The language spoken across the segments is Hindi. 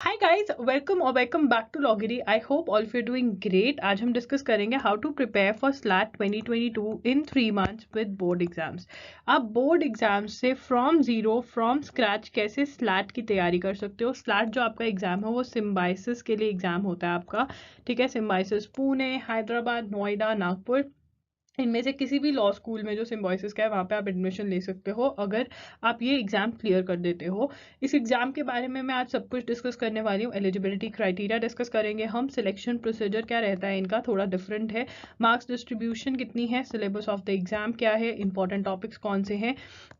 हाय गाइस, वेलकम और welcome back to Logiri. I hope all of you doing great. आज हम डिस्कस करेंगे how to prepare for SLAT 2022 in 3 months with board exams. आप बोर्ड एग्जाम्स से फ्रॉम जीरो फ्रॉम स्क्रैच कैसे स्लैट की तैयारी कर सकते हो। स्लैट जो आपका एग्जाम है वो सिम्बाइसिस के लिए एग्जाम होता है आपका, ठीक है। सिम्बाइसिस पुणे, हैदराबाद, नोएडा, नागपुर, इनमें से किसी भी लॉ स्कूल में जो सिम्बायोसिस का है वहाँ पे आप एडमिशन ले सकते हो अगर आप ये एग्जाम क्लियर कर देते हो। इस एग्जाम के बारे में मैं आज सब कुछ डिस्कस करने वाली हूँ। एलिजिबिलिटी क्राइटेरिया डिस्कस करेंगे हम, सिलेक्शन प्रोसीजर क्या रहता है इनका, थोड़ा डिफरेंट है, मार्क्स डिस्ट्रीब्यूशन कितनी है, सिलेबस ऑफ द एग्जाम क्या है, इंपॉर्टेंट टॉपिक्स कौन से हैं,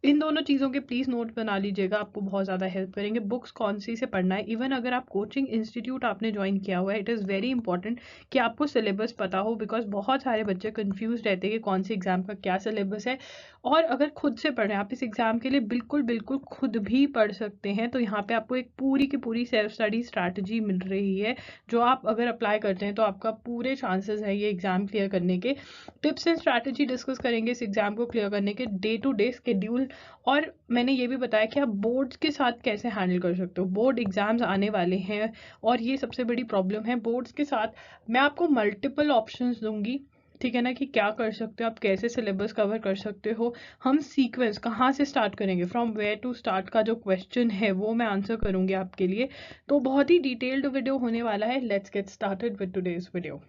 इन दोनों चीज़ों के प्लीज़ नोट बना लीजिएगा, आपको बहुत ज़्यादा हेल्प करेंगे। बुक्स कौन सी से पढ़ना है, इवन अगर आप कोचिंग इंस्टीट्यूट आपने ज्वाइन किया हुआ है, इट इज़ वेरी इंपॉर्टेंट कि आपको सिलेबस पता हो, बिकॉज बहुत सारे बच्चे कंफ्यूज रहते हैं कि कौन सी एग्जाम का क्या सिलेबस है। और अगर खुद से पढ़ रहे हैं आप इस एग्जाम के लिए, बिल्कुल बिल्कुल खुद भी पढ़ सकते हैं। तो यहाँ पे आपको एक पूरी की पूरी सेल्फ स्टडी स्ट्रैटेजी मिल रही है जो आप अगर अप्लाई करते हैं तो आपका पूरे चांसेस है ये एग्जाम क्लियर करने के। टिप्स एंड स्ट्रैटेजी डिस्कस करेंगे इस एग्जाम को क्लियर करने के, डे टू डे स्केड्यूल, और मैंने ये भी बताया कि आप बोर्ड्स के साथ कैसे हैंडल कर सकते हो। बोर्ड एग्जाम्स आने वाले हैं और ये सबसे बड़ी प्रॉब्लम है बोर्ड्स के साथ। मैं आपको मल्टीपल ऑप्शंस दूंगी, ठीक है ना, कि क्या कर सकते हो आप, कैसे सिलेबस कवर कर सकते हो। हम सीक्वेंस कहाँ से स्टार्ट करेंगे, फ्रॉम वेयर टू स्टार्ट का जो क्वेश्चन है वो मैं आंसर करूंगी आपके लिए। तो बहुत ही डिटेल्ड वीडियो होने वाला है। Let's get started with today's video.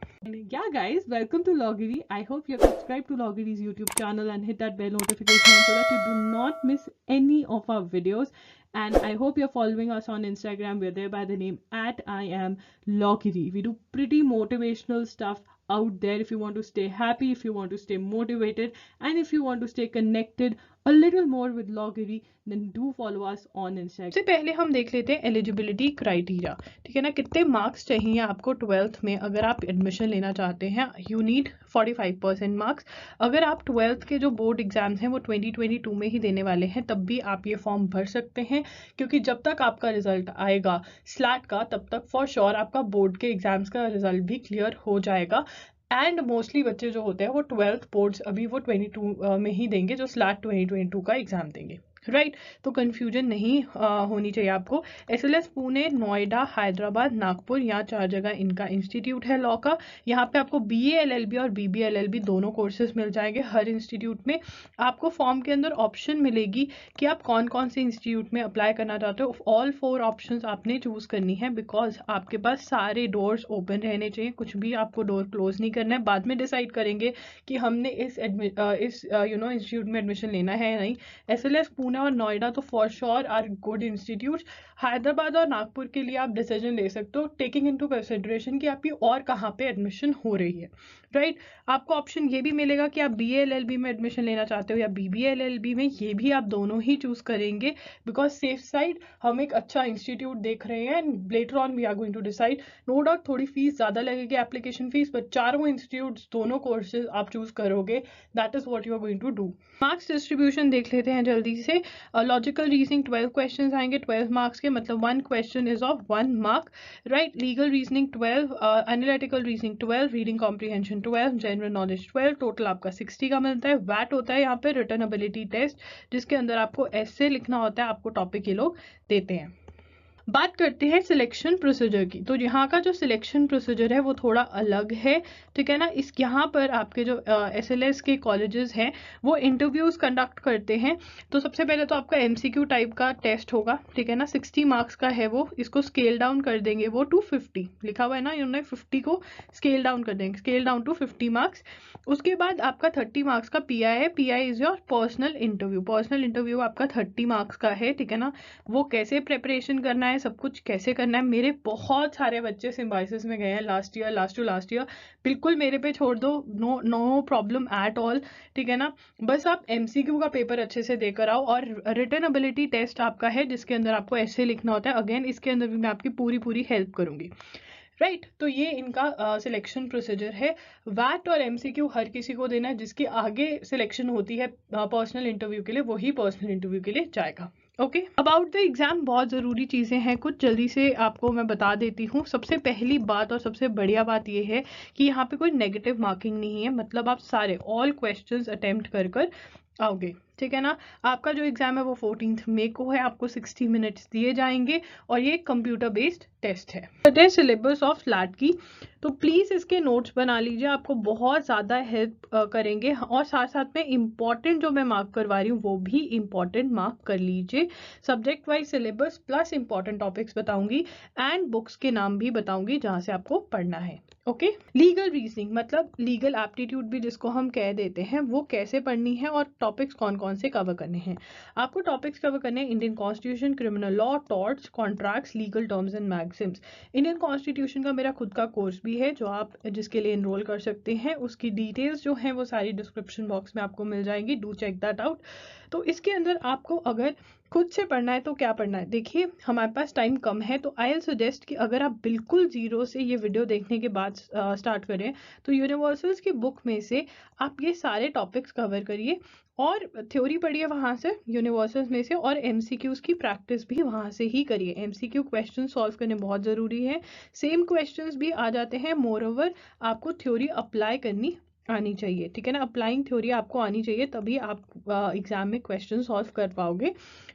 Yeah guys, welcome to Logiri. I hope you're subscribed to Logiri's YouTube channel and hit that bell notification on so that you do not miss any of our videos. And I hope you're following us on Instagram. We're there by the name at I am Logiri. We do pretty motivational stuff out there if you want to stay happy, if you want to stay motivated, and if you want to stay connected a little more with Logiri, then do follow us on Instagram. सबसे पहले हम देख लेते हैं एलिजिबिलिटी क्राइटेरिया, ठीक है ना। कितने मार्क्स चाहिए आपको 12th में अगर आप एडमिशन लेना चाहते हैं। You need 45% marks. अगर आप 12th के जो बोर्ड एग्जाम्स हैं वो 2022 में ही देने वाले हैं तब भी आप ये फॉर्म भर सकते हैं, क्योंकि जब तक आपका रिजल्ट आएगा स्लैट का तब तक फॉर श्योर आपका बोर्ड के एग्जाम्स का रिजल्ट भी क्लियर हो जाएगा। एंड मोस्टली बच्चे जो होते हैं वो 12th बोर्ड्स अभी वो 22 में ही देंगे, जो स्लैट 2022 का एग्जाम देंगे, राइट। तो कंफ्यूजन नहीं होनी चाहिए आपको। एसएलएस पुणे, नोएडा, हैदराबाद, नागपुर, यहाँ 4 जगह इनका इंस्टीट्यूट है लॉ का। यहाँ पे आपको बीए एलएलबी और बीबी एलएलबी दोनों कोर्सेज मिल जाएंगे हर इंस्टीट्यूट में। आपको फॉर्म के अंदर ऑप्शन मिलेगी कि आप कौन कौन से इंस्टीट्यूट में अप्लाई करना चाहते हो। ऑल 4 ऑप्शंस आपने चूज करनी है, बिकॉज आपके पास सारे डोर्स ओपन रहने चाहिए, कुछ भी आपको डोर क्लोज नहीं करना है। बाद में डिसाइड करेंगे कि हमने इस इंस्टीट्यूट में एडमिशन लेना है या नहीं। एसएलएस पुणे और नोएडा तो for sure are good institute. Hyderabad और नागपुर के लिए आप डिसीजन ले सकते हो टेकिंग इनटू कंसिडरेशन कि आपकी और कहाँ पे एडमिशन हो रही है, राइट। आपको ऑप्शन ये भी मिलेगा कि आप बीए एलएलबी में एडमिशन लेना चाहते हो या बीबीए एलएलबी में, ये भी आप दोनों ही चूज करेंगे, बिकॉज सेफ साइड हम एक अच्छा इंस्टीट्यूट देख रहे हैं and later on we are going to decide. No doubt थोड़ी फीस ज्यादा लगेगी, एप्लीकेशन फीस, बट चारों इंस्टीट्यूट दोनों कोर्सेज आप चूज करोगे, that is what you are going to do. Marks distribution देख लेते हैं जल्दी से। लॉजिकल रीजनिंग 12 क्वेश्चंस आएंगे 12 मार्क्स के, मतलब 1 question is of 1 mark, right. Legal reasoning 12, analytical reasoning 12, reading comprehension 12, general knowledge 12, total आपका 60 का मिलता है। वैट होता है यहाँ पे रिटन एबिलिटी टेस्ट, जिसके अंदर आपको ऐसे लिखना होता है, आपको टॉपिक ये लोग देते हैं। बात करते हैं सिलेक्शन प्रोसीजर की। तो यहाँ का जो सिलेक्शन प्रोसीजर है वो थोड़ा अलग है, ठीक है ना। इस यहाँ पर आपके जो एसएलएस के कॉलेजेस हैं वो इंटरव्यूज कंडक्ट करते हैं। तो सबसे पहले तो आपका एमसीक्यू टाइप का टेस्ट होगा, ठीक है ना। 60 मार्क्स का है वो, इसको स्केल डाउन कर देंगे वो टू 50, लिखा हुआ है ना, इन्होंने 50 को स्केल डाउन कर देंगे, स्केल डाउन टू 50 मार्क्स। उसके बाद आपका 30 मार्क्स का पीआई है। Pi is your personal interview. Personal interview आपका 30 मार्क्स का है, ठीक है ना। वो कैसे प्रिपरेशन करना है, सब कुछ कैसे करना है, मेरे बहुत सारे बच्चे सिम्बायोसिस में गए हैं लास्ट ईयर, बिल्कुल मेरे पे छोड़ दो, नो प्रॉब्लम एट ऑल, ठीक है ना। बस आप एमसीक्यू का पेपर अच्छे से देकर आओ। और रिटन एबिलिटी टेस्ट आपका है जिसके अंदर आपको ऐसे लिखना होता है, अगेन इसके अंदर भी मैं आपकी पूरी हेल्प करूंगी, राइट। तो ये इनका सिलेक्शन प्रोसीजर है। वैट और एमसीक्यू हर किसी को देना है, जिसकी आगे सिलेक्शन होती है पर्सनल इंटरव्यू के लिए, वही पर्सनल इंटरव्यू के लिए जाएगा। ओके, अबाउट द एग्जाम बहुत ज़रूरी चीज़ें हैं, कुछ जल्दी से आपको मैं बता देती हूँ। सबसे पहली बात और सबसे बढ़िया बात ये है कि यहाँ पे कोई नेगेटिव मार्किंग नहीं है, मतलब आप सारे ऑल क्वेश्चंस अटेम्प्ट कर आओगे, ठीक है ना। आपका जो एग्जाम है वो 14 मई को है, आपको 60 मिनट्स दिए जाएंगे और ये कंप्यूटर बेस्ड टेस्ट है। सिलेबस ऑफ स्लैट की, तो प्लीज इसके नोट्स बना लीजिए, आपको बहुत ज्यादा हेल्प करेंगे। और साथ साथ में इंपॉर्टेंट जो मैं मार्क करवा रही हूँ वो भी इंपॉर्टेंट मार्क कर लीजिए। Subject wise syllabus plus important topics बताऊंगी एंड बुक्स के नाम भी बताऊंगी जहां से आपको पढ़ना है। ओके, लीगल रीजनिंग मतलब लीगल एप्टीट्यूड भी जिसको हम कह देते हैं, वो कैसे पढ़नी है और टॉपिक्स कौन कौन से कवर करने हैं। आपको टॉपिक्स कवर करने हैं Indian constitution, criminal law, torts, contracts, legal terms and Maxim's. Indian constitution का मेरा खुद का कोर्स भी है जो आप जिसके लिए एनरोल कर सकते हैं, उसकी डिटेल्स जो है वो सारी डिस्क्रिप्शन बॉक्स में आपको मिल जाएंगी, डू चेक दैट आउट। तो इसके अंदर आपको अगर खुद से पढ़ना है तो क्या पढ़ना है, देखिए हमारे पास टाइम कम है, तो आई विल सजेस्ट कि अगर आप बिल्कुल जीरो से ये वीडियो देखने के बाद स्टार्ट करें तो यूनिवर्सल्स की बुक में से आप ये सारे टॉपिक्स कवर करिए और थ्योरी पढ़िए वहां से यूनिवर्सल्स में से, और एमसीक्यूज की प्रैक्टिस भी वहां से ही करिए। एमसीक्यू क्वेश्चन सॉल्व करने बहुत जरूरी है, सेम क्वेश्चंस भी आ जाते हैं, मोर ओवर आपको थ्योरी अप्लाई करनी आनी चाहिए, ठीक है ना। अप्लाइंग थ्योरी आपको आनी चाहिए, तभी आप एग्जाम में क्वेश्चन सॉल्व कर पाओगे,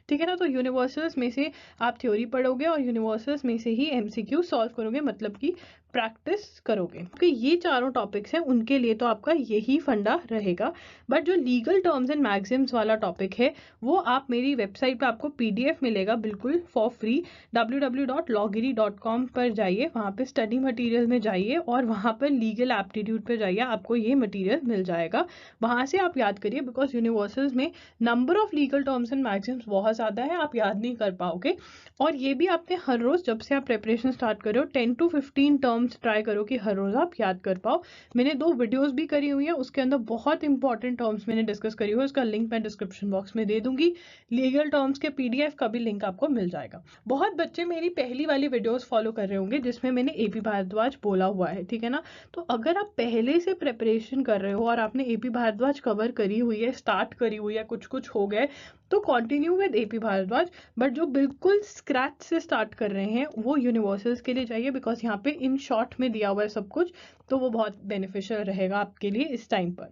ठीक है ना। तो यूनिवर्सल्स में से आप थ्योरी पढ़ोगे और यूनिवर्सल्स में से ही एमसीक्यू सॉल्व करोगे, मतलब कि प्रैक्टिस करोगे। क्योंकि ये चारों टॉपिक्स हैं उनके लिए तो आपका यही फंडा रहेगा। बट जो लीगल टर्म्स एंड मैक्सिम्स वाला टॉपिक है वो आप मेरी वेबसाइट पे आपको पीडीएफ मिलेगा बिल्कुल फॉर फ्री, www.logiri.com पर जाइए, वहाँ पे स्टडी मटेरियल में जाइए और वहाँ पर लीगल एप्टीट्यूड पर जाइए, आपको ये मटेरियल मिल जाएगा, वहाँ से आप याद करिए। बिकॉज यूनिवर्सल्स में number of legal terms and Maxim's बहुत ज़्यादा है, आप याद नहीं कर पाओगे। और ये भी आपने हर रोज जब से आप प्रिपरेशन स्टार्ट करो 10 to 15 टर्म्स ट्राई करो कि हर रोज आप याद कर पाओ। मैंने 2 वीडियोस भी करी हुई है, उसके अंदर बहुत इंपॉर्टेंट टर्म्स मैंने डिस्कस करी हुई है, उसका लिंक मैं डिस्क्रिप्शन बॉक्स में दे दूंगी। लीगल टर्म्स के पीडीएफ का भी लिंक आपको मिल जाएगा। बहुत बच्चे मेरी पहली वाली वीडियोस फॉलो कर रहे होंगे जिसमें मैंने एपी भारद्वाज बोला हुआ है, ठीक है ना। तो अगर आप पहले से प्रिपरेशन कर रहे हो और आपने एपी भारद्वाज कवर करी हुई है, स्टार्ट करी हुई है, कुछ कुछ हो गए, तो continue with AP Bhardwaj. But जो बिल्कुल स्क्रैच से स्टार्ट कर रहे हैं वो यूनिवर्सल्स के लिए चाहिए, बिकॉज यहाँ पे इन शॉर्ट में दिया हुआ है सब कुछ, तो वो बहुत बेनिफिशियल रहेगा आपके लिए इस टाइम पर।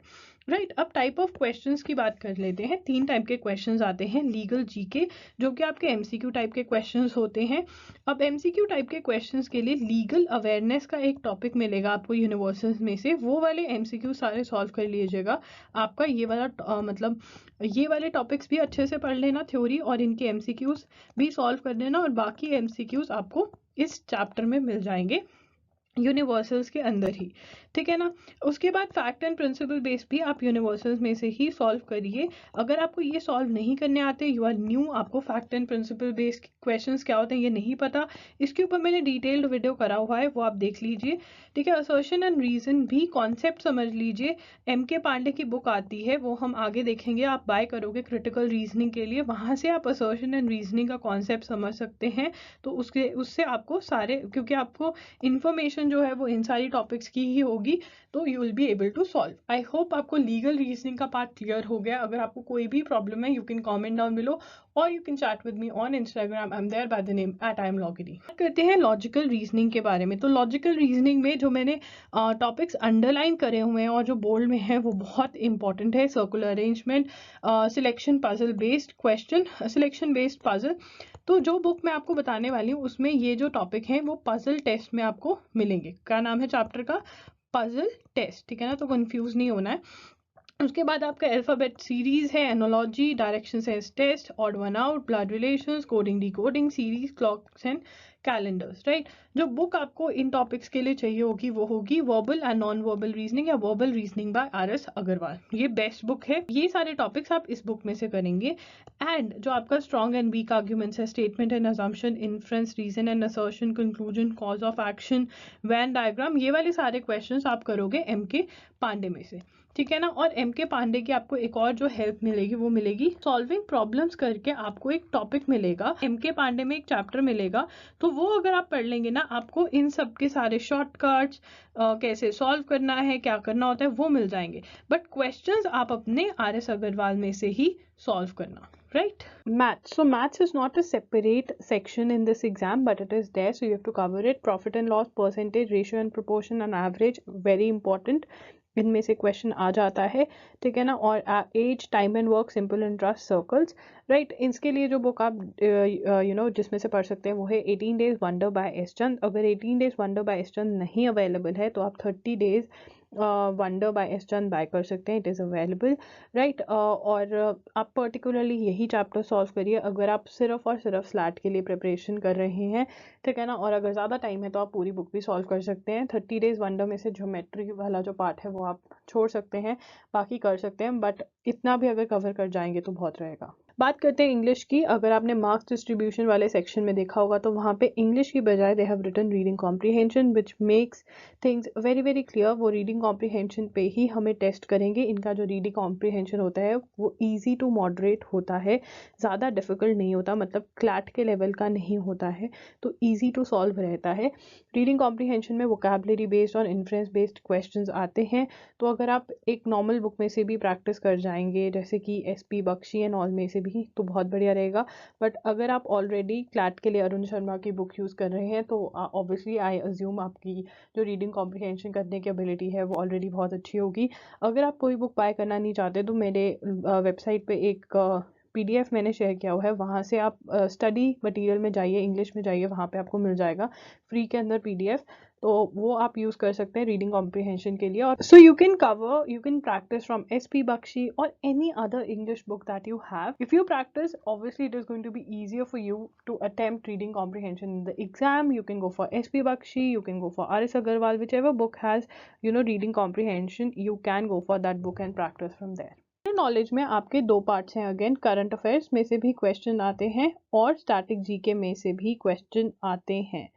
राइट, अब टाइप ऑफ क्वेश्चंस की बात कर लेते हैं। 3 टाइप के क्वेश्चंस आते हैं लीगल जीके, जो कि आपके एमसीक्यू टाइप के क्वेश्चंस होते हैं। अब एमसीक्यू टाइप के क्वेश्चंस के लिए लीगल अवेयरनेस का एक टॉपिक मिलेगा आपको यूनिवर्सल्स में से, वो वाले एमसीक्यू सारे सॉल्व कर लीजिएगा। आपका ये वाला मतलब ये वाले टॉपिक्स भी अच्छे से पढ़ लेना, थ्योरी और इनके एमसीक्यूज भी सॉल्व कर लेना, और बाकी एमसीक्यूज आपको इस चैप्टर में मिल जाएंगे यूनिवर्सल्स के अंदर ही, ठीक है ना। उसके बाद फैक्ट एंड प्रिंसिपल बेस्ड भी आप यूनिवर्सल्स में से ही सॉल्व करिए। अगर आपको ये सॉल्व नहीं करने आते, यू आर न्यू, आपको fact and principle based questions क्या होते हैं ये नहीं पता, इसके ऊपर मैंने डिटेल्ड वीडियो करा हुआ है, वो आप देख लीजिए, ठीक है। असर्शन एंड रीजन भी कॉन्सेप्ट समझ लीजिए, MK पांडे की बुक आती है, वो हम आगे देखेंगे, आप बाय करोगे क्रिटिकल रीजनिंग के लिए, वहां से आप असर्शन एंड रीजनिंग का कॉन्सेप्ट समझ सकते हैं। तो उससे आपको सारे, क्योंकि आपको इन्फॉर्मेशन जो है वो इन सारी टॉपिक्स की ही होगी, तो you will be able to solve. I hope आपको लीगल रीजनिंग का पार्ट क्लियर हो गया। अगर आपको कोई भी प्रॉब्लम है you can comment down below और you can chat with me on Instagram, I am there by the name @IamLogiri। करते हैं लॉजिकल रीजनिंग के बारे में। तो लॉजिकल रीजनिंग में जो मैंने टॉपिक्स अंडरलाइन करे हुए हैं और जो बोल्ड में है वो बहुत इंपॉर्टेंट है। Circular arrangement, selection puzzle based question, selection based puzzle. तो जो बुक मैं आपको बताने वाली हूँ उसमें ये जो टॉपिक है वो पजल टेस्ट में आपको मिलेंगे। क्या नाम है चैप्टर का? पजल टेस्ट, ठीक है ना, तो कंफ्यूज नहीं होना है। उसके बाद आपका अल्फाबेट सीरीज है, analogy, direction sense test, odd one out, blood relations, coding decoding series, clocks and calendars. Right, जो बुक आपको इन टॉपिक्स के लिए चाहिए होगी वो होगी verbal and non verbal reasoning या verbal reasoning by RS Agarwal. ये बेस्ट बुक है, ये सारे टॉपिक्स आप इस बुक में से करेंगे। एंड जो आपका स्ट्रॉन्ग एंड वीक आर्ग्यूमेंट्स है, statement and assumption, inference, reason and assertion, conclusion, cause of action, Venn diagram, ये वाले सारे क्वेश्चंस आप करोगे MK पांडे में से, ठीक है ना। और MK पांडे की आपको एक और जो हेल्प मिलेगी वो मिलेगी सॉल्विंग प्रॉब्लम्स करके, आपको एक टॉपिक मिलेगा MK पांडे में, एक चैप्टर मिलेगा, तो वो अगर आप पढ़ लेंगे ना, आपको इन सब के सारे शॉर्टकट्स, कैसे सॉल्व करना है, क्या करना होता है, वो मिल जाएंगे। बट क्वेश्चंस आप अपने RS अग्रवाल में से ही सॉल्व करना। Right, maths. So maths is not a separate section in this exam, but it is there, so you have to cover it. Profit and loss, percentage, ratio and proportion, and average, very important. इनमें से क्वेश्चन आ जाता है, ठीक है ना। और age, time and work, simple and trust circles, right. इसके लिए जो बुक आप जिसमें से पढ़ सकते हैं वो है 18 days wonder by S Chand. अगर 18 days wonder by S Chand नहीं अवेलेबल है तो आप 30 days wonder by S Chand buy कर सकते हैं, इट इज़ अवेलेबल, राइट। और आप पर्टिकुलरली यही चैप्टर सॉल्व करिए अगर आप सिर्फ और सिर्फ स्लैट के लिए प्रिपरेशन कर रहे हैं, ठीक है ना। और अगर ज़्यादा टाइम है तो आप पूरी बुक भी सॉल्व कर सकते हैं। 30 डेज वंडर में से ज्योमेट्री वाला जो पार्ट है वो आप छोड़ सकते हैं, बाकी कर सकते हैं, बट इतना भी अगर कवर कर जाएंगे तो बहुत रहेगा। बात करते हैं इंग्लिश की। अगर आपने मार्क्स डिस्ट्रीब्यूशन वाले सेक्शन में देखा होगा तो वहाँ पे इंग्लिश की बजाय they have written reading comprehension which makes things very very clear. वो रीडिंग कॉम्प्रीहेंशन पे ही हमें टेस्ट करेंगे। इनका जो रीडिंग कॉम्प्रीहेंशन होता है वो ईजी टू मॉडरेट होता है, ज़्यादा डिफिकल्ट नहीं होता, मतलब क्लैट के लेवल का नहीं होता है, तो ईजी टू सॉल्व रहता है। रीडिंग कॉम्प्रीहेंशन में वोकैबुलरी बेस्ड और इन्फ्रेंस बेस्ड क्वेश्चंस आते हैं, तो अगर आप एक नॉर्मल बुक में से भी प्रैक्टिस कर जाएंगे जैसे कि SP बख्शी एंड ऑल में से भी तो बहुत बढ़िया रहेगा। बट अगर आप ऑलरेडी क्लैट के लिए अरुण शर्मा की बुक यूज़ कर रहे हैं तो ऑब्वियसली आई अज्यूम आपकी जो रीडिंग कॉम्प्रीहेंशन करने की एबिलिटी है वो ऑलरेडी बहुत अच्छी होगी। अगर आप कोई बुक बाय करना नहीं चाहते तो मेरे वेबसाइट पे एक PDF मैंने शेयर किया हुआ है, वहाँ से आप स्टडी मटेरियल में जाइए, इंग्लिश में जाइए, वहाँ पे आपको मिल जाएगा फ्री के अंदर PDF, तो वो आप यूज़ कर सकते हैं रीडिंग कॉम्प्रीहेंशन के लिए। और so you can practice from SP Bakshi और any other English book that you have. If you practice obviously it is going to be easier for you to attempt reading comprehension in the exam. You can go for SP Bakshi, you can go for RS Agarwal, whichever book has reading comprehension, you can go for that book and practice from there। Knowledge में आपके दो पार्ट्स हैं, अगेन करंट अफेयर्स में से भी क्वेश्चन आते हैं और स्टैटिक GK में से भी क्वेश्चन आते हैं,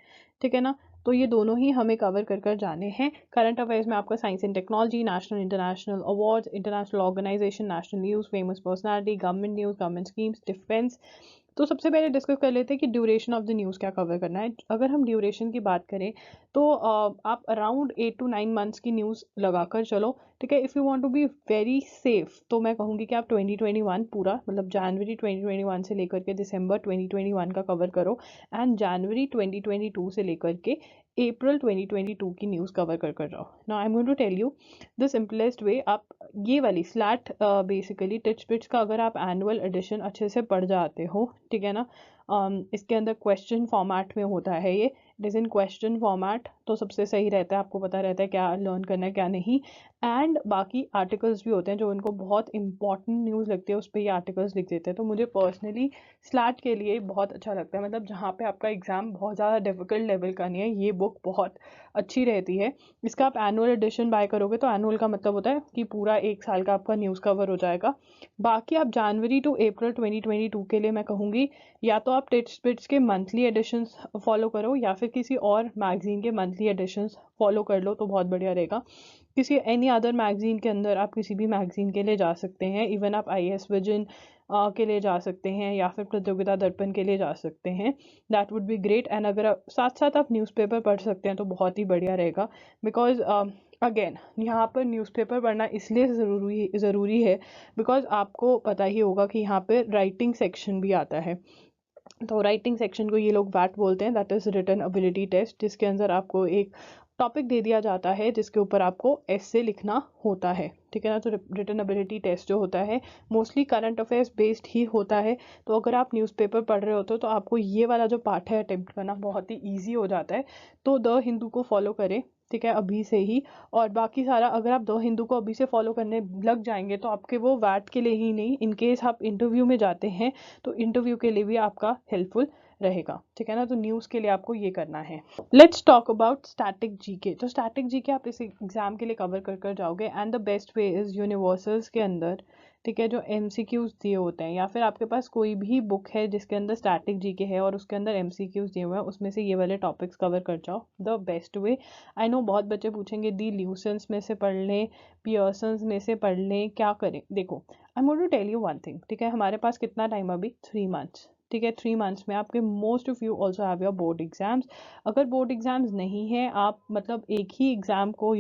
ठीक है ना। तो ये दोनों ही हमें कवर कर जाने हैं। करंट अफेयर्स में आपका science and technology, national international awards, international organisation, national news, famous personality, government news, government schemes, defence. तो सबसे पहले डिस्कस कर लेते हैं कि ड्यूरेशन ऑफ द न्यूज़ क्या कवर करना है। अगर हम ड्यूरेशन की बात करें तो आप अराउंड 8 to 9 मंथ्स की न्यूज़ लगाकर चलो, ठीक है। If you want to be very safe तो मैं कहूँगी कि आप 2021 पूरा, मतलब जनवरी 2021 से लेकर के दिसंबर 2021 का कवर करो, एंड जनवरी 2022 से लेकर के अप्रैल 2022 की न्यूज़ कवर कर जाओ। Now I am going to tell you the simplest way. आप ये वाली स्लैट बेसिकली टिप्स बिट्स का अगर आप एनुअल एडिशन अच्छे से पढ़ जाते हो, ठीक है ना, इसके अंदर क्वेश्चन फॉर्मेट में होता है ये, it is in question format, तो सबसे सही रहता है, आपको पता रहता है क्या लर्न करना है क्या नहीं। एंड बाकी आर्टिकल्स भी होते हैं जो उनको बहुत इंपॉर्टेंट न्यूज़ लगती है उस पर ये आर्टिकल्स लिख देते हैं। तो मुझे पर्सनली स्लैट के लिए बहुत अच्छा लगता है, मतलब जहाँ पे आपका एग्ज़ाम बहुत ज़्यादा डिफिकल्ट लेवल का नहीं है, ये बुक बहुत अच्छी रहती है। इसका आप एनुअल एडिशन बाय करोगे तो एनुअल का मतलब होता है कि पूरा 1 साल का आपका न्यूज़ कवर हो जाएगा। बाकी आप जनवरी टू अप्रैल 2022 के लिए मैं कहूँगी या तो आप टिप्स बिट्स के मंथली एडिशंस फॉलो करो या फिर किसी और मैगजीन के मंथली एडिशंस फॉलो कर लो तो बहुत बढ़िया रहेगा। किसी एनी अदर मैगजीन के अंदर आप किसी भी मैगजीन के लिए जा सकते हैं, इवन आप IAS विजन के लिए जा सकते हैं या फिर प्रतियोगिता दर्पण के लिए जा सकते हैं, that would be great. And अगर साथ साथ आप न्यूज़पेपर पढ़ सकते हैं तो बहुत ही बढ़िया रहेगा, बिकॉज अगेन यहाँ पर न्यूज़पेपर पढ़ना इसलिए ज़रूरी है बिकॉज आपको पता ही होगा कि यहाँ पर राइटिंग सेक्शन भी आता है। तो राइटिंग सेक्शन को ये लोग वैट बोलते हैं, that is written ability test, जिसके अंदर आपको एक टॉपिक दे दिया जाता है जिसके ऊपर आपको ऐसे लिखना होता है, ठीक है ना। तो रिटन एबिलिटी टेस्ट जो होता है मोस्टली करंट अफेयर्स बेस्ड ही होता है। तो अगर आप न्यूज़पेपर पढ़ रहे होते हो तो आपको ये वाला जो पार्ट है अटेम्प्ट करना बहुत ही ईजी हो जाता है। तो द हिंदू को फॉलो करें, ठीक है, अभी से ही। और बाकी सारा अगर आप द हिंदू को अभी से फॉलो करने लग जाएंगे तो आपके वो वैट के लिए ही नहीं, इनकेस आप इंटरव्यू में जाते हैं तो इंटरव्यू के लिए भी आपका हेल्पफुल रहेगा, ठीक है ना। तो न्यूज़ के लिए आपको ये करना है। Let's talk about static GK। तो स्टैटिक GK आप इस एग्जाम के लिए कवर कर जाओगे, and the best way is universals के अंदर, ठीक है, जो MCQs दिए होते हैं, या फिर आपके पास कोई भी बुक है जिसके अंदर स्टैटिक GK है और उसके अंदर MCQs दिए हुए हैं, उसमें से ये वाले टॉपिक्स कवर कर जाओ, the best way. I know बहुत बच्चे पूछेंगे दी ल्यूसेंस में से पढ़ लें, पियर्सन्स में से पढ़ लें, क्या करें। देखो I am going to tell you one thing, ठीक है, हमारे पास कितना टाइम अभी 3 मंथ्स, ठीक है। 3 मंथ्स में आपके most of you also have your board exams. अगर बोर्ड एग्जाम्स नहीं है, आप मतलब एक ही एग्जाम को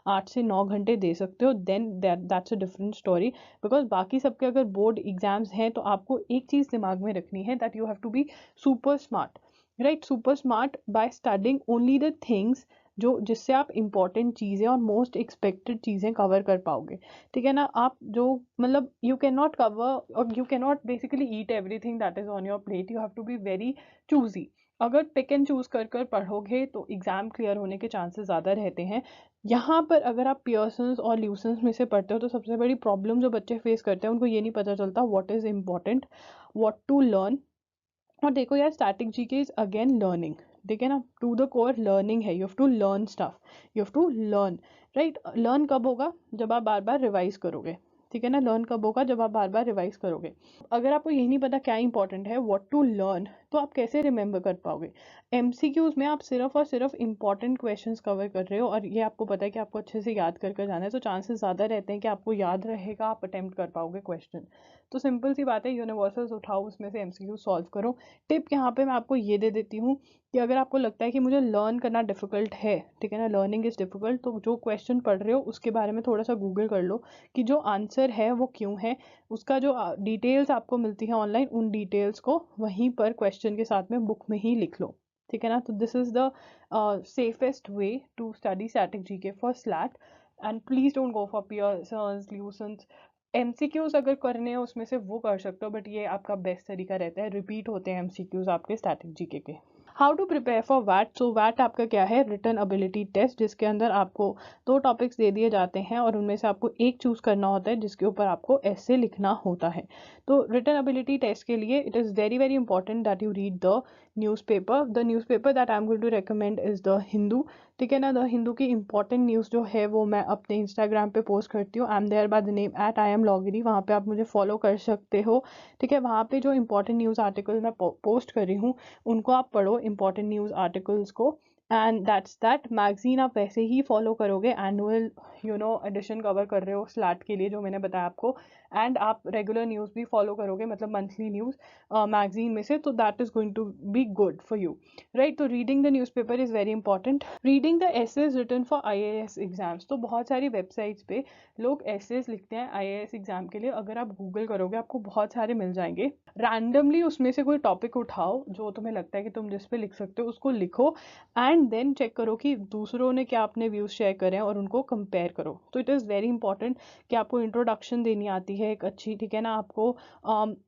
8 से 9 घंटे दे सकते हो, then that's a different story. Because बाकी सबके अगर बोर्ड एग्जाम्स हैं तो आपको एक चीज़ दिमाग में रखनी है, that you have to be super smart, right, super smart by studying only the things जो जिससे आप इंपॉर्टेंट चीज़ें और मोस्ट एक्सपेक्टेड चीज़ें कवर कर पाओगे, ठीक है ना। आप जो मतलब यू कैन नॉट कवर और you can not basically eat everything that is on your plate, you have to be very choosy. अगर पिक एंड चूज कर कर पढ़ोगे तो एग्जाम क्लियर होने के चांसेस ज़्यादा रहते हैं। यहाँ पर अगर आप पियर्सन्स और ल्यूसेंस में से पढ़ते हो तो सबसे बड़ी प्रॉब्लम जो बच्चे फेस करते हैं, उनको ये नहीं पता चलता what is important, what to learn. और देखो यार, static GK is again learning, ठीक है ना, टू द कोर लर्निंग है। You have to learn stuff, you have to learn, right. Learn कब होगा? जब आप बार बार रिवाइज करोगे, ठीक है ना। लर्न कब होगा? जब आप बार बार रिवाइज करोगे। अगर आपको यही नहीं पता क्या इंपॉर्टेंट है, व्हाट टू लर्न, तो आप कैसे रिमेंबर कर पाओगे? एमसीक्यूज में आप सिर्फ और सिर्फ इंपॉर्टेंट क्वेश्चंस कवर कर रहे हो और ये आपको पता है कि आपको अच्छे से याद कर जाना है, तो चांसेस ज़्यादा रहते हैं कि आपको याद रहेगा, आप अटेम्प्ट कर पाओगे क्वेश्चन। तो सिंपल सी बात है, यूनिवर्सल्स उठाओ, उसमें से एमसीक्यू सॉल्व करो। टिप यहाँ पे मैं आपको ये दे देती हूँ कि अगर आपको लगता है कि मुझे लर्न करना डिफिकल्ट है, ठीक है ना, लर्निंग इज़ डिफिकल्ट, तो जो क्वेश्चन पढ़ रहे हो उसके बारे में थोड़ा सा गूगल कर लो कि जो आंसर है वो क्यों है। उसका जो डिटेल्स आपको मिलती है ऑनलाइन, उन डिटेल्स को वहीं पर क्वेश्चन के साथ में बुक में ही लिख लो, ठीक है ना। तो this is the safest way to study static GK for SLAT. And please don't go for Pearson's, Lucent's. MCQs अगर करने हैं उसमें से वो कर सकते हो, बट ये आपका बेस्ट तरीका रहता है, रिपीट होते हैं एमसीक्यूज आपके स्टैटिक जीके के। हाउ टू प्रिपेयर फॉर वैट। सो वैट आपका क्या है? रिटन एबिलिटी टेस्ट, जिसके अंदर आपको 2 टॉपिक्स दे दिए जाते हैं और उनमें से आपको एक चूज करना होता है जिसके ऊपर आपको ऐसे लिखना होता है। तो रिटन एबिलिटी टेस्ट के लिए it is very very important that you read the newspaper. The newspaper that I am going to recommend is the Hindu, ठीक है ना। द हिंदू की इंपॉर्टेंट न्यूज़ जो है वो मैं अपने इंस्टाग्राम पे पोस्ट करती हूँ, I am there by the name @IamLoggery, वहाँ पे आप मुझे फॉलो कर सकते हो, ठीक है। वहाँ पे जो इंपॉर्टेंट न्यूज़ आर्टिकल मैं पोस्ट कर रही हूँ उनको आप पढ़ो, इंपॉर्टेंट न्यूज़ आर्टिकल्स को। And that's that. मैगजीन आप वैसे ही फॉलो करोगे, एनुअल एडिशन कवर कर रहे हो स्लैट के लिए जो मैंने बताया आपको। एंड आप रेगुलर न्यूज़ भी फॉलो करोगे, मतलब मंथली न्यूज़ मैगजीन में से, तो that is going to be good for you, right. तो reading the newspaper is very important. Reading the essays written for IAS exams. तो बहुत सारी वेबसाइट्स पे लोग एसेज लिखते हैं IAS एग्जाम के लिए, अगर आप गूगल करोगे आपको बहुत सारे मिल जाएंगे। रैंडमली उसमें से कोई टॉपिक उठाओ जो तुम्हें लगता है कि तुम जिस पे लिख सकते हो, उसको लिखो एंड देन चेक करो कि दूसरों ने क्या अपने व्यूज़ शेयर करें हैं और उनको कंपेयर करो। तो इट इज़ वेरी इंपॉर्टेंट कि आपको इंट्रोडक्शन देनी आती है एक अच्छी, ठीक है ना, आपको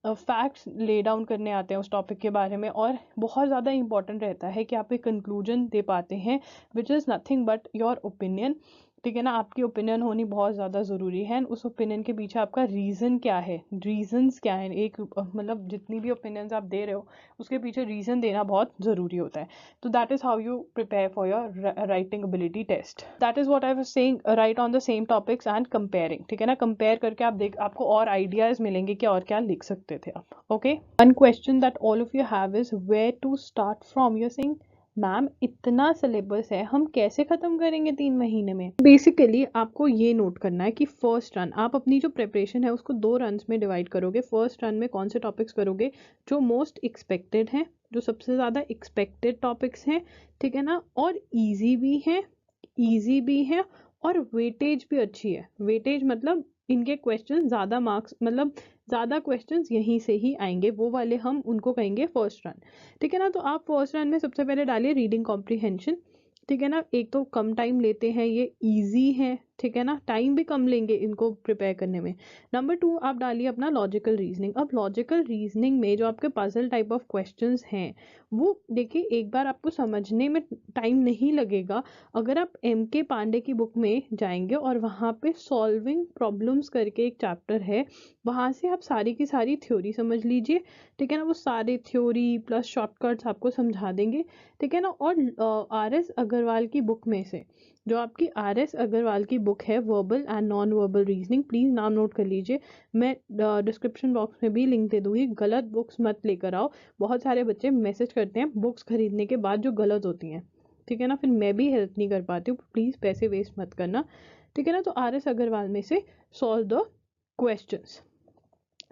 फैक्ट्स ले डाउन करने आते हैं उस टॉपिक के बारे में, और बहुत ज़्यादा इंपॉर्टेंट रहता है कि आप एक कंक्लूजन दे पाते हैं which is nothing but your opinion, ठीक है ना। आपकी ओपिनियन होनी बहुत ज़्यादा ज़रूरी है, उस ओपिनियन के पीछे आपका रीज़न क्या है, रीजंस क्या है। एक मतलब जितनी भी ओपिनियंस आप दे रहे हो उसके पीछे रीज़न देना बहुत ज़रूरी होता है। तो that is how you prepare for your writing ability test. That is what I was saying, right on the same topics and comparing, ठीक है ना। कंपेयर करके आपको और आइडियाज़ मिलेंगे कि और क्या लिख सकते थे आप, okay. One question that all of you have is where to start from. You are saying ma'am इतना सिलेबस है, हम कैसे ख़त्म करेंगे 3 महीने में? बेसिकली आपको ये नोट करना है कि फर्स्ट रन, आप अपनी जो प्रिपरेशन है उसको 2 रन्स में डिवाइड करोगे। फर्स्ट रन में कौन से टॉपिक्स करोगे जो मोस्ट एक्सपेक्टेड हैं, जो सबसे ज़्यादा एक्सपेक्टेड टॉपिक्स हैं, ठीक है ना, और ईजी भी हैं और वेटेज भी अच्छी है। वेटेज मतलब इनके क्वेश्चन ज़्यादा मार्क्स, मतलब ज़्यादा क्वेश्चंस यहीं से ही आएंगे, वो वाले हम उनको कहेंगे फर्स्ट रन, ठीक है ना। तो आप फर्स्ट रन में सबसे पहले डालिए रीडिंग कॉम्प्रीहेंशन, ठीक है ना। एक तो कम टाइम लेते हैं, ये इजी है, ठीक है ना, टाइम भी कम लेंगे इनको प्रिपेयर करने में। नंबर 2 आप डालिए अपना लॉजिकल रीजनिंग। अब लॉजिकल रीजनिंग में जो आपके पजल टाइप ऑफ क्वेश्चंस हैं वो देखिए, एक बार आपको समझने में टाइम नहीं लगेगा। अगर आप MK पांडे की बुक में जाएंगे और वहाँ पे सॉल्विंग प्रॉब्लम्स करके एक चैप्टर है, वहाँ से आप सारी की सारी थ्योरी समझ लीजिए, ठीक है ना। वो सारे थ्योरी प्लस शॉर्टकट्स आपको समझा देंगे, ठीक है ना। और RS अग्रवाल की बुक में से, जो आपकी RS अग्रवाल की बुक है verbal and non verbal reasoning, please नाम नोट कर लीजिए, मैं डिस्क्रिप्शन बॉक्स में भी लिंक दे दूँगी। गलत बुक्स मत लेकर आओ, बहुत सारे बच्चे मैसेज करते हैं बुक्स खरीदने के बाद जो गलत होती हैं, ठीक है ना, फिर मैं भी हेल्प नहीं कर पाती हूँ, प्लीज़ पैसे वेस्ट मत करना, ठीक है ना। तो RS अग्रवाल में से सॉल्व द क्वेश्चंस,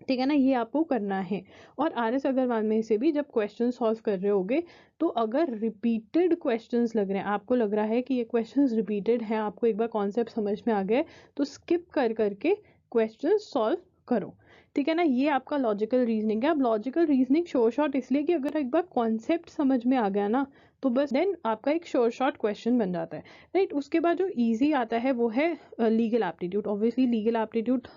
ठीक है ना, ये आपको करना है। और RS अग्रवाल में से भी जब क्वेश्चन सॉल्व कर रहे होगे, तो अगर रिपीटेड क्वेश्चंस लग रहे हैं, आपको लग रहा है कि ये क्वेश्चंस रिपीटेड हैं, आपको एक बार कॉन्सेप्ट समझ में आ गया, तो स्किप कर करके क्वेश्चन सॉल्व करो, ठीक है ना। ये आपका लॉजिकल रीजनिंग है। अब लॉजिकल रीजनिंग शॉर्ट इसलिए कि अगर एक बार कॉन्सेप्ट समझ में आ गया ना, तो बस देन आपका एक शॉर्ट क्वेश्चन बन जाता है, राइट। उसके बाद जो इजी आता है वो है legal aptitude. Obviously legal aptitude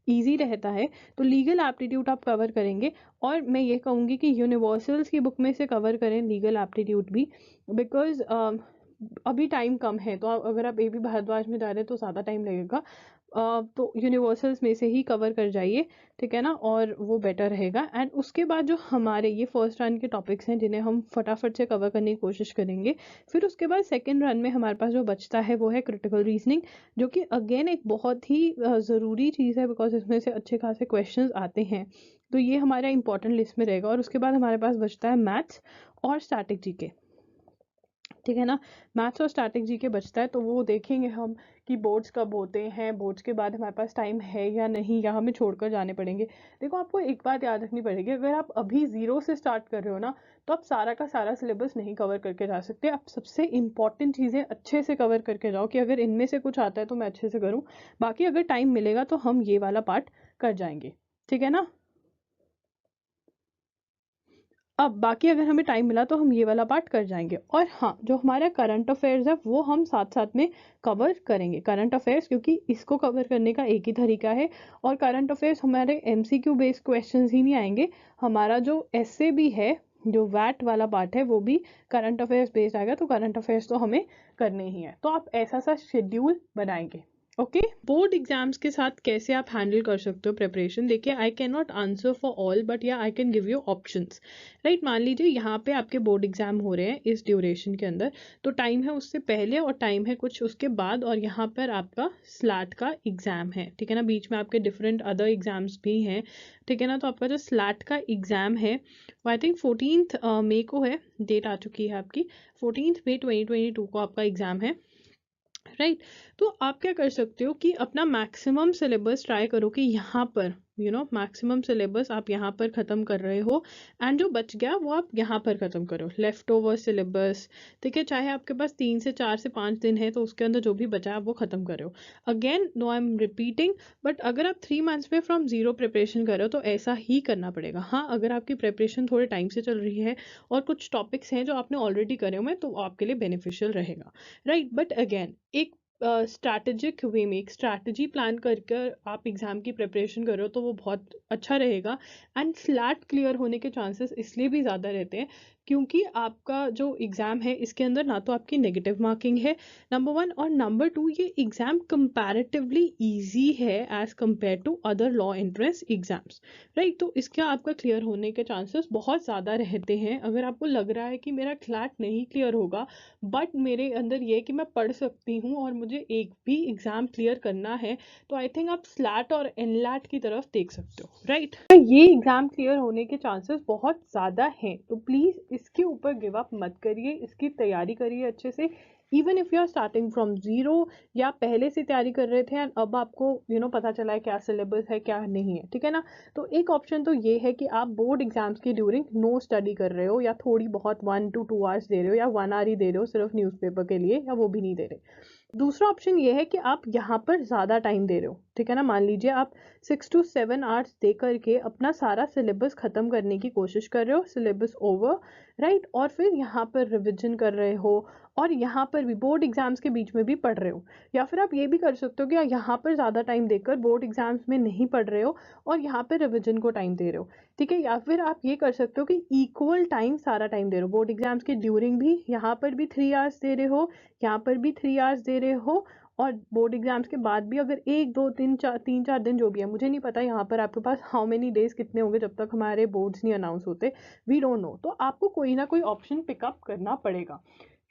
easy रहता है, तो लीगल एप्टीट्यूड आप कवर करेंगे। और मैं ये कहूँगी कि यूनिवर्सल्स की बुक में से कवर करें लीगल एप्टीट्यूड भी, बिकॉज अभी टाइम कम है। तो अगर आप AB भारद्वाज में जा रहे हैं तो ज़्यादा टाइम लगेगा, तो यूनिवर्सल्स में से ही कवर कर जाइए, ठीक है ना, और वो बेटर रहेगा। एंड उसके बाद जो हमारे ये फर्स्ट रन के टॉपिक्स हैं जिन्हें हम फटाफट से कवर करने की कोशिश करेंगे, फिर उसके बाद सेकेंड रन में हमारे पास जो बचता है वो है क्रिटिकल रीजनिंग, जो कि अगेन एक बहुत ही ज़रूरी चीज़ है, बिकॉज इसमें से अच्छे खासे क्वेश्चंस आते हैं। तो ये हमारा इंपॉर्टेंट लिस्ट में रहेगा। और उसके बाद हमारे पास बचता है मैथ्स और स्टैटिक जीके, ठीक है ना। मैथ्स और स्टैटिक जीके बचता है, तो वो देखेंगे हम कि बोर्ड्स कब होते हैं, बोर्ड्स के बाद हमारे पास टाइम है या नहीं, या हमें छोड़कर जाने पड़ेंगे। देखो, आपको एक बात याद रखनी पड़ेगी, अगर आप अभी 0 से स्टार्ट कर रहे हो ना, तो आप सारा का सारा सिलेबस नहीं कवर करके जा सकते। आप सबसे इंपॉर्टेंट चीज़ें अच्छे से कवर करके जाओ कि अगर इनमें से कुछ आता है तो मैं अच्छे से करूँ, बाकी अगर टाइम मिलेगा तो हम ये वाला पार्ट कर जाएंगे, ठीक है ना। अब बाकी अगर हमें टाइम मिला तो हम ये वाला पार्ट कर जाएंगे। और हाँ, जो हमारा करंट अफेयर्स है वो हम साथ साथ में कवर करेंगे, करंट अफेयर्स, क्योंकि इसको कवर करने का एक ही तरीका है। और करंट अफेयर्स हमारे MCQ बेस्ड क्वेश्चंस ही नहीं आएंगे, हमारा जो ऐसे भी है, जो वैट वाला पार्ट है, वो भी करंट अफेयर्स बेस्ड आएगा। तो करंट अफेयर्स तो हमें करने ही है, तो आप ऐसा सा शेड्यूल बनाएंगे। ओके, बोर्ड एग्जाम्स के साथ कैसे आप हैंडल कर सकते हो प्रिपरेशन। देखिए, I can not answer for all, but yeah I can give you options, right. मान लीजिए यहाँ पे आपके बोर्ड एग्जाम हो रहे हैं इस ड्यूरेशन के अंदर, तो टाइम है उससे पहले और टाइम है कुछ उसके बाद, और यहाँ पर आपका स्लैट का एग्जाम है, ठीक है ना। बीच में आपके डिफरेंट अदर एग्जाम्स भी हैं, ठीक है ना। तो आपका जो स्लैट का एग्जाम है वो आई थिंक 14 मई को है, डेट आ चुकी है आपकी, 14 मई 2022 को आपका एग्जाम है, राइट। तो आप क्या कर सकते हो कि अपना मैक्सिमम सिलेबस ट्राई करो कि यहाँ पर मैक्सिमम सिलेबस आप यहाँ पर ख़त्म कर रहे हो, एंड जो बच गया वो आप यहाँ पर ख़त्म करो, लेफ्ट ओवर सिलेबस, ठीक है। चाहे आपके पास 3 से 4 से 5 दिन है, तो उसके अंदर जो भी बचा है वो ख़त्म करो। Again, no I am repeating, but अगर आप 3 मंथ्स में फ्रॉम 0 प्रिपरेशन कर रहे हो तो ऐसा ही करना पड़ेगा। हाँ, अगर आपकी प्रिपरेशन थोड़े टाइम से चल रही है और कुछ टॉपिक्स हैं जो आपने ऑलरेडी करे हुए हैं, तो आपके लिए बेनिफिशियल रहेगा, राइट। बट अगेन, एक स्ट्रैटेजिक वे में, एक स्ट्रैटेजी प्लान करके आप एग्ज़ाम की प्रिपरेशन करो तो वो बहुत अच्छा रहेगा। एंड स्लैट क्लियर होने के चांसेस इसलिए भी ज़्यादा रहते हैं क्योंकि आपका जो एग्ज़ाम है इसके अंदर ना तो आपकी नेगेटिव मार्किंग है, नंबर 1, और नंबर 2, ये एग्ज़ाम कंपैरेटिवली ईजी है as compare to other law entrance exams, right. तो इसके आपका क्लियर होने के चांसेस बहुत ज़्यादा रहते हैं। अगर आपको लग रहा है कि मेरा स्लैट नहीं क्लियर होगा, बट मेरे अंदर ये है कि मैं पढ़ सकती हूँ और मुझे एक भी एग्ज़ाम क्लियर करना है, तो आई थिंक आप स्लैट और एनलैट की तरफ देख सकते हो, राइट। ये एग्ज़ाम क्लियर होने के चांसेस बहुत ज़्यादा हैं, तो प्लीज़ इसके ऊपर गिव अप मत करिए, इसकी तैयारी करिए अच्छे से। Even if you are starting from 0, या पहले से तैयारी कर रहे थे एंड अब आपको पता चला है क्या सिलेबस है क्या नहीं है, ठीक है ना। तो एक ऑप्शन तो ये है कि आप बोर्ड एग्जाम्स की ड्यूरिंग नो स्टडी कर रहे हो, या थोड़ी बहुत 1 to 2 आवर्स दे रहे हो, या 1 आवर ही दे रहे हो सिर्फ न्यूज़पेपर के लिए, या वो भी नहीं दे रहे। दूसरा ऑप्शन ये है कि आप यहाँ पर ज़्यादा टाइम दे रहे हो, ठीक है ना। मान लीजिए आप 6 to 7 आवर्स दे करके अपना सारा सिलेबस ख़त्म करने की कोशिश कर रहे हो, सिलेबस ओवर, राइट। और फिर यहाँ पर रिविजन कर रहे हो, और यहाँ पर भी बोर्ड एग्जाम्स के बीच में भी पढ़ रहे हो। या फिर आप ये भी कर सकते हो कि यहाँ पर ज़्यादा टाइम देकर बोर्ड एग्जाम्स में नहीं पढ़ रहे हो और यहाँ पर रिविजन को टाइम दे रहे हो, ठीक है। या फिर आप ये कर सकते हो कि इक्वल टाइम सारा टाइम दे रहे हो, बोर्ड एग्जाम्स के ड्यूरिंग भी यहाँ पर भी 3 आवर्स दे रहे हो, यहाँ पर भी 3 आवर्स दे रहे हो, और बोर्ड एग्जाम्स के बाद भी अगर 1 2 3 4 दिन जो भी है, मुझे नहीं पता यहाँ पर आपके पास हाउ मेनी डेज कितने होंगे जब तक हमारे बोर्ड्स नहीं अनाउंस होते, वी डोंट नो। तो आपको कोई ना कोई ऑप्शन पिकअप करना पड़ेगा,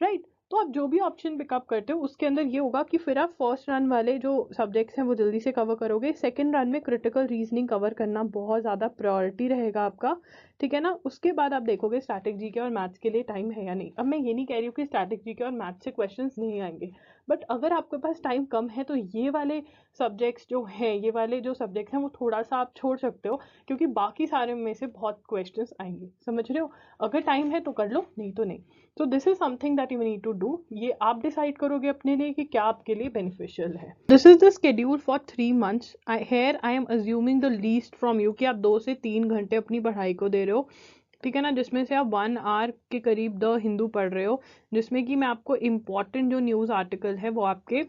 राइट। तो आप जो भी ऑप्शन पिकअप करते हो उसके अंदर ये होगा कि फिर आप फर्स्ट रन वाले जो सब्जेक्ट्स हैं वो जल्दी से कवर करोगे, सेकंड रन में क्रिटिकल रीजनिंग कवर करना बहुत ज़्यादा प्रायोरिटी रहेगा आपका, ठीक है ना। उसके बाद आप देखोगे स्टैटिक जीके और मैथ्स के लिए टाइम है या नहीं। अब मैं ये नहीं कह रही हूँ कि स्टैटिक जीके और मैथ्स से क्वेश्चंस नहीं आएंगे, बट अगर आपके पास टाइम कम है तो ये वाले सब्जेक्ट्स जो हैं, ये वाले जो सब्जेक्ट्स हैं वो थोड़ा सा आप छोड़ सकते हो, क्योंकि बाकी सारे में से बहुत क्वेश्चंस आएंगे, समझ रहे हो। अगर टाइम है तो कर लो, नहीं तो नहीं। तो this is something that you need to do, ये आप डिसाइड करोगे अपने लिए कि क्या आपके लिए बेनिफिशियल है। This is the schedule for 3 months. I am assuming the least from you कि आप 2 से 3 घंटे अपनी पढ़ाई को दे रहे हो, ठीक है ना, जिसमें से आप 1 आवर के करीब द हिंदू पढ़ रहे हो, जिसमें कि मैं आपको इम्पॉर्टेंट जो न्यूज़ आर्टिकल है वो आपके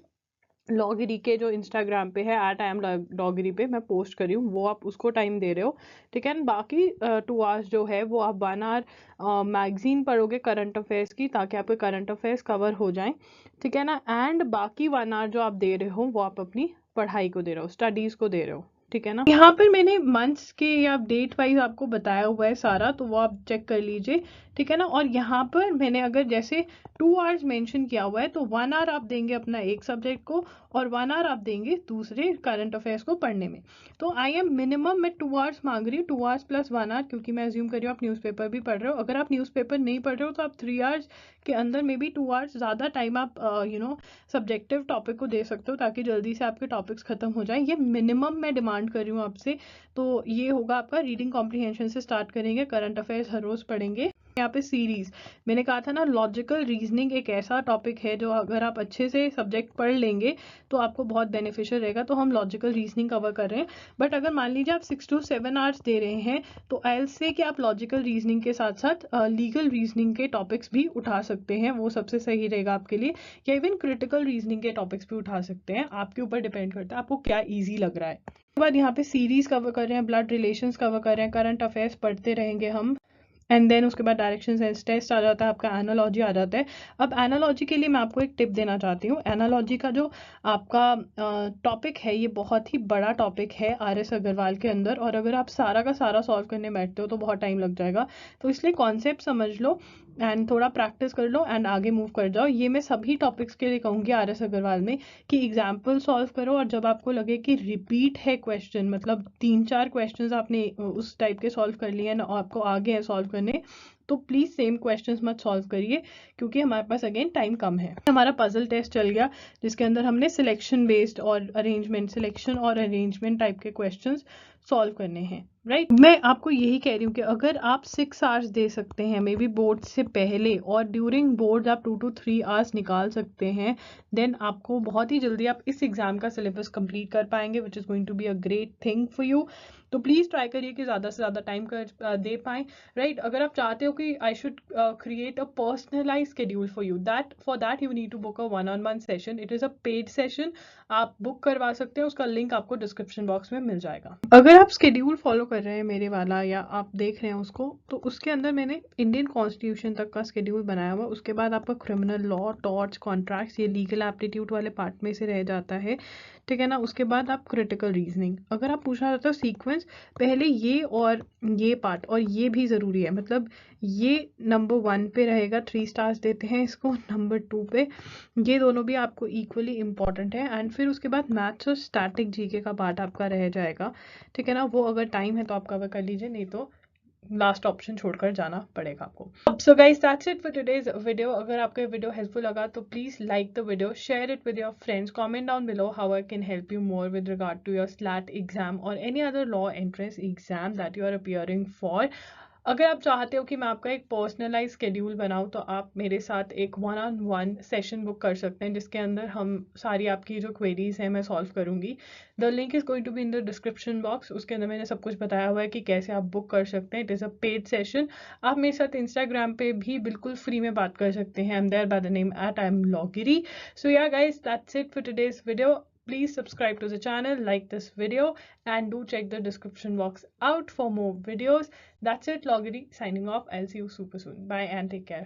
लॉगिरी के जो इंस्टाग्राम पे है @IamLoggery पे मैं पोस्ट करी हूँ, वो आप उसको टाइम दे रहे हो। ठीक है, बाकी 2 आवर्स जो है वो आप 1 आवर मैगजीन पढ़ोगे करंट अफेयर्स की, ताकि आपके करंट अफेयर्स कवर हो जाएं। ठीक है ना, एंड बाकी 1 आवर जो आप दे रहे हो वो आप अपनी पढ़ाई को दे रहे हो, स्टडीज को दे रहे हो। ठीक है ना, यहाँ पर मैंने मंथ्स के या डेट वाइज आपको बताया हुआ है सारा, तो वो आप चेक कर लीजिए। ठीक है ना, और यहाँ पर मैंने अगर जैसे 2 आवर्स मेंशन किया हुआ है, तो 1 आवर आप देंगे अपना एक सब्जेक्ट को और 1 आवर आप देंगे दूसरे करंट अफेयर्स को पढ़ने में। तो आई एम मिनिमम मैं 2 आवर्स मांग रही हूँ, 2 आवर्स प्लस 1 आवर, क्योंकि मैं अज्यूम कर रही हूँ आप न्यूज़पेपर भी पढ़ रहे हो। अगर आप न्यूज़पेपर नहीं पढ़ रहे हो तो आप 3 आवर्स के अंदर मे बी 2 आवर्स ज़्यादा टाइम आप सब्जेक्टिव टॉपिक को दे सकते हो, ताकि जल्दी से आपके टॉपिक्स खत्म हो जाए। ये मिनिमम मैं डिमांड कर रही हूँ आपसे। तो ये होगा आपका रीडिंग कॉम्प्रिहेंशन से स्टार्ट करेंगे, करंट अफेयर्स हर रोज पढ़ेंगे। यहाँ पे सीरीज मैंने कहा था ना, लॉजिकल रीजनिंग एक ऐसा टॉपिक है जो अगर आप अच्छे से सब्जेक्ट पढ़ लेंगे तो आपको बहुत बेनिफिशियल रहेगा। तो हम लॉजिकल रीजनिंग कवर कर रहे हैं, बट अगर मान लीजिए आप 6 to 7 आवर्स दे रहे हैं, तो आई विल से कि आप लॉजिकल रीजनिंग के साथ साथ लीगल रीजनिंग के टॉपिक्स भी उठा सकते हैं, वो सबसे सही रहेगा आपके लिए। या इवन क्रिटिकल रीजनिंग के टॉपिक्स भी उठा सकते हैं, आपके ऊपर डिपेंड करता है आपको क्या ईजी लग रहा है। उसके बाद यहाँ पे सीरीज कवर कर रहे हैं, ब्लड रिलेशंस कवर कर रहे हैं, करंट अफेयर्स पढ़ते रहेंगे हम, एंड देन उसके बाद डायरेक्शन टेस्ट आ जाता है, आपका एनालॉजी आ जाता है। अब एनालॉजी के लिए मैं आपको एक टिप देना चाहती हूँ। एनालॉजी का जो आपका टॉपिक है, ये बहुत ही बड़ा टॉपिक है RS अग्रवाल के अंदर, और अगर आप सारा का सारा सॉल्व करने बैठते हो तो बहुत टाइम लग जाएगा। तो इसलिए कॉन्सेप्ट समझ लो एंड थोड़ा प्रैक्टिस कर लो एंड आगे मूव कर जाओ। ये मैं सभी टॉपिक्स के लिए कहूँगी RS अग्रवाल में, कि एग्जाम्पल सॉल्व करो, और जब आपको लगे कि रिपीट है क्वेश्चन, मतलब 3-4 क्वेश्चन आपने उस टाइप के सॉल्व कर लिए हैं, आपको आगे है सॉल्व करने, तो प्लीज सेम क्वेश्चंस मत सॉल्व करिए, क्योंकि हमारे पास अगेन टाइम कम है। हमारा पजल टेस्ट चल गया, जिसके अंदर हमने सिलेक्शन बेस्ड और अरेंजमेंट, सिलेक्शन और अरेंजमेंट टाइप के क्वेश्चंस सॉल्व करने हैं, राइट। मैं आपको यही कह रही हूँ कि अगर आप 6 आवर्स दे सकते हैं मे बी बोर्ड से पहले, और ड्यूरिंग बोर्ड आप 2 to 3 आवर्स निकाल सकते हैं, देन आपको बहुत ही जल्दी आप इस एग्जाम का सिलेबस कंप्लीट कर पाएंगे, which is going to be a great thing for you. तो प्लीज ट्राई करिए कि ज़्यादा से ज़्यादा टाइम दे पाएँ, राइट। अगर आप चाहते हो कि I should create a personalise schedule for you, that for that you need to book a 1-on-1 session. It is a paid session, आप बुक करवा सकते हैं, उसका लिंक आपको डिस्क्रिप्शन बॉक्स में मिल जाएगा। अगर आप शेड्यूल फॉलो कर रहे हैं मेरे वाला, या आप देख रहे हैं उसको, तो उसके अंदर मैंने इंडियन कॉन्स्टिट्यूशन तक का शेड्यूल बनाया हुआ। उसके बाद आपका क्रिमिनल लॉ, टॉर्ट्स, कॉन्ट्रैक्ट्स, ये लीगल एप्टीट्यूड वाले पार्ट में से रह जाता है। ठीक है ना, उसके बाद आप क्रिटिकल रीजनिंग, अगर आप पूछना चाहते हो सीक्वेंस, पहले ये और ये पार्ट, और ये भी ज़रूरी है, मतलब ये नंबर 1 पे रहेगा, 3 स्टार्स देते हैं इसको। नंबर 2 पे ये दोनों भी आपको इक्वली इंपॉर्टेंट है, एंड फिर उसके बाद मैथ्स और स्टैटिक जीके का पार्ट आपका रह जाएगा। ठीक है ना, वो अगर टाइम है तो आप कवर कर लीजिए, नहीं तो लास्ट ऑप्शन छोड़कर जाना पड़ेगा आपको। So guys, that's it for today's video. अगर आपको ये वीडियो हेल्पफुल लगा तो please like the video, share it with your friends, comment down below how I can help you more with regard to your SLAT exam और any other law entrance exam that you are appearing for. अगर आप चाहते हो कि मैं आपका एक पर्सनलाइज शेड्यूल बनाऊं, तो आप मेरे साथ एक 1-on-1 सेशन बुक कर सकते हैं, जिसके अंदर हम सारी आपकी जो क्वेरीज हैं मैं सॉल्व करूंगी। The link is going to be in the description box. उसके अंदर मैंने सब कुछ बताया हुआ है कि कैसे आप बुक कर सकते हैं। It is a paid session. आप मेरे साथ इंस्टाग्राम पे भी बिल्कुल फ्री में बात कर सकते हैं। I am there by the name @IamLoggery. So yeah guys, that's it for today's video. Please subscribe to the channel, like this video, and do check the description box out for more videos. That's it, Loggery signing off. I'll see you super soon. Bye and take care.